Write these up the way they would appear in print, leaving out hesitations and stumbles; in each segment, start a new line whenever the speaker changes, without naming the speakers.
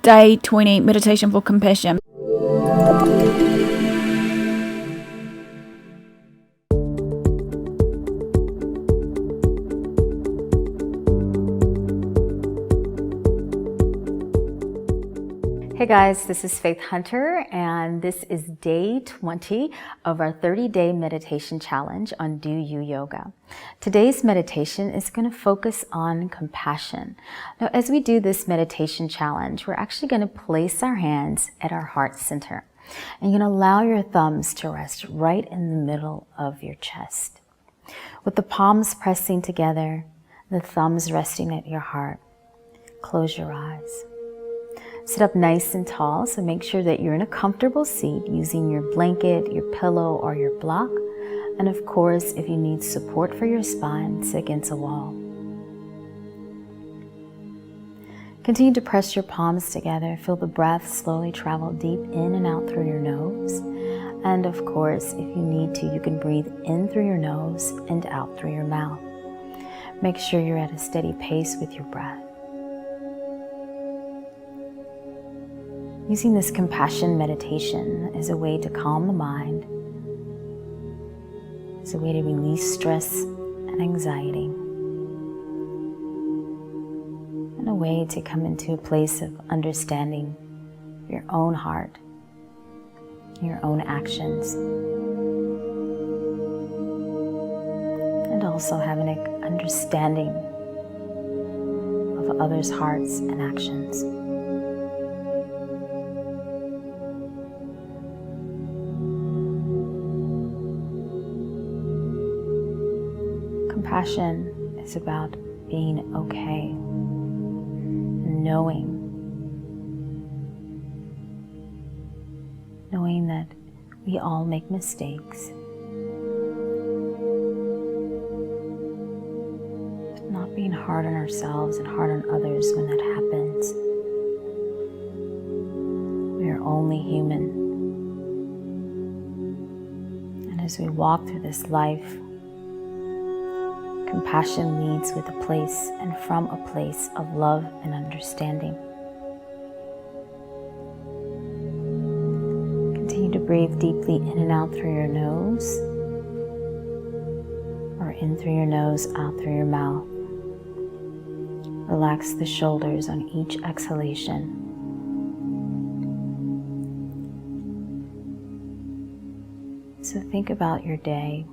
Day 20 Meditation for Compassion.
Hey guys, this is Faith Hunter, and this is day 20 of our 30-day meditation challenge on Do You Yoga. Today's meditation is going to focus on compassion. Now, as we do this meditation challenge, we're actually going to place our hands at our heart center. And you're going to allow your thumbs to rest right in the middle of your chest. With the palms pressing together, the thumbs resting at your heart, close your eyes. Sit up nice and tall, so make sure that you're in a comfortable seat using your blanket, your pillow, or your block. And of course, if you need support for your spine, sit against a wall. Continue to press your palms together. Feel the breath slowly travel deep in and out through your nose. And of course, if you need to, you can breathe in through your nose and out through your mouth. Make sure you're at a steady pace with your breath. Using this compassion meditation as a way to calm the mind, as a way to release stress and anxiety, and a way to come into a place of understanding your own heart, your own actions, and also having an understanding of others' hearts and actions. Compassion is about being okay, knowing that we all make mistakes, but not being hard on ourselves and hard on others when that happens. We are only human, and as we walk through this life, compassion leads with a place and from a place of love and understanding. Continue to breathe deeply in and out through your nose, or in through your nose, out through your mouth. Relax the shoulders on each exhalation. So think about your day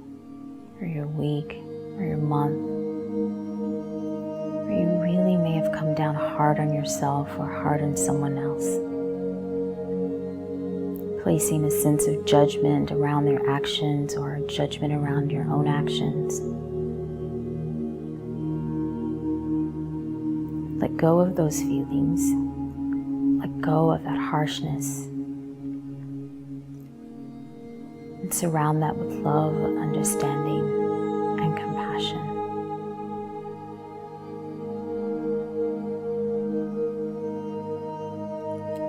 or your week or your month, where you really may have come down hard on yourself or hard on someone else, placing a sense of judgment around their actions or judgment around your own actions. Let go of those feelings. Let go of that harshness. And surround that with love, understanding, and compassion.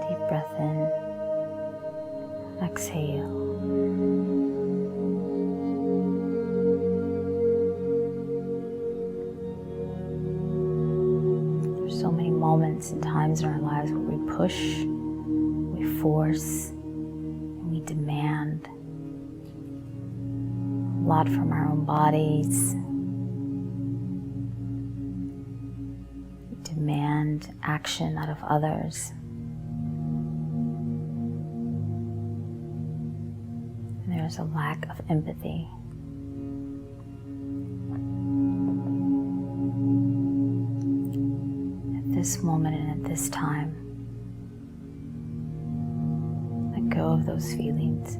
Deep breath in, exhale. There's so many moments and times in our lives where we push, we force, and we demand a lot from our own bodies. We demand action out of others. And there's a lack of empathy. At this moment and at this time, let go of those feelings.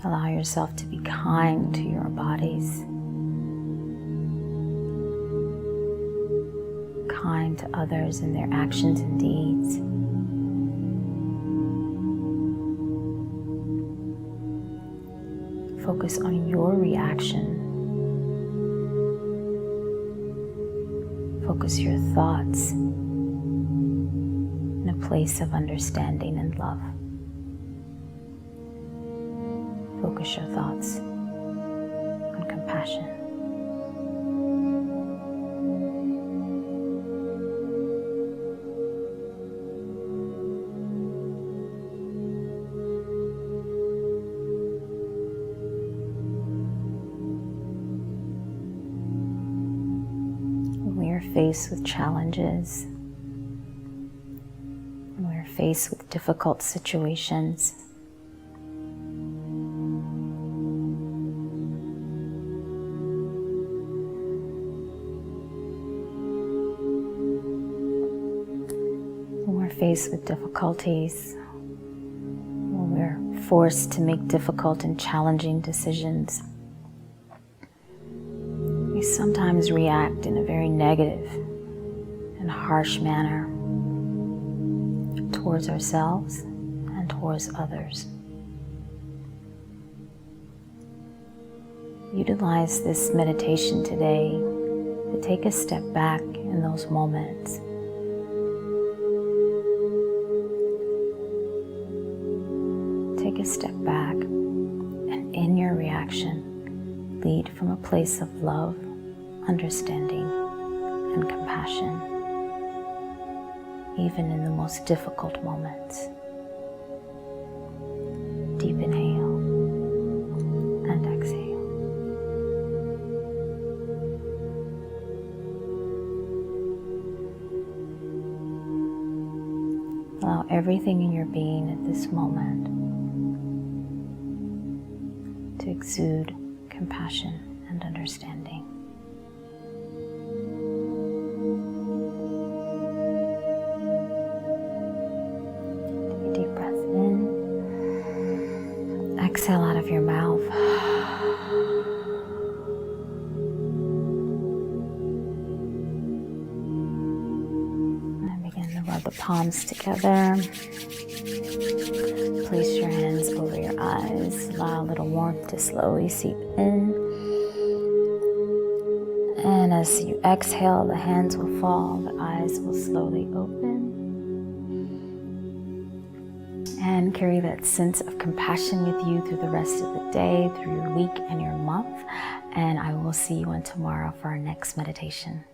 Allow yourself to be kind to your bodies, kind to others in their actions and deeds. Focus on your reaction. Focus your thoughts in a place of understanding and love. Focus your thoughts on compassion. faced with challenges, when we're faced with difficult situations, when we're faced with difficulties, when we're forced to make difficult and challenging decisions, we sometimes react in a very negative and harsh manner towards ourselves and towards others. Utilize this meditation today to take a step back in those moments. Take a step back and in your reaction, lead from a place of love, understanding, and compassion, even in the most difficult moments. Deep inhale and exhale. Allow everything in your being at this moment to exude compassion and understanding. Take a deep breath in. Exhale out of your mouth. And begin to rub the palms together. Place your hands over your eyes. Allow a little warmth to slowly seep in. And as you exhale, the hands will fall, the eyes will slowly open. And carry that sense of compassion with you through the rest of the day, through your week and your month. And I will see you on tomorrow for our next meditation.